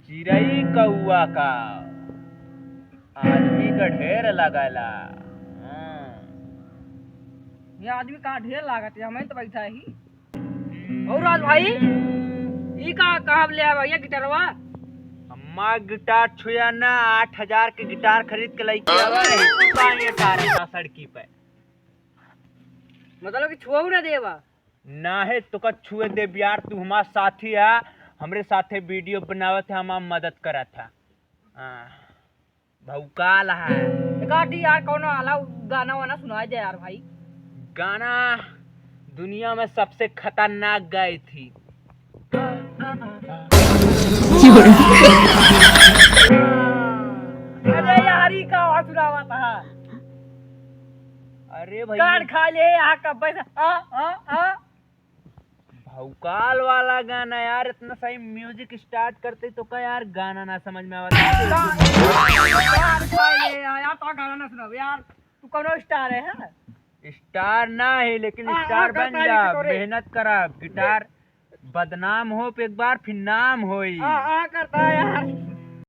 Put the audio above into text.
चिड़ई कौआ का आदमी का ढेर लगला। ये आदमी कहाँ ढेर लागत है, हमें तो बैठा ही। और राज भाई ये कहाँ ले आया भैया गिटारवा? अम्मा गिटार छुया ना 8,000 के गिटार खरीद के लेके आवा रही सड़की पे। मतलब कि छुआ ना देवा ना है तो का छुए दे यार, तू हमारा साथी है, हमरे साथे वीडियो बनावत है, हम मदद करा था। भौकाल है एकाटी यार कौन आला गाना वाना सुनाया जाए यार भाई। गाना दुनिया में सबसे खतरनाक गाय थी। अरे यारी का आवाज सुनावा था। अरे भाई कान खा ले यहाँ का पैसा। भौकाल वाला गाना यार, इतना सही म्यूजिक स्टार्ट करते तो क्या यार गाना ना समझ में आवता। कान खा ले यार तो गाना ना सुनाओ यार, तू कौन स्टार है? स्टार ना है लेकिन स्टार बन जा, मेहनत करा। गिटार बदनाम हो पे एक बार फिर नाम होई। करता है यार।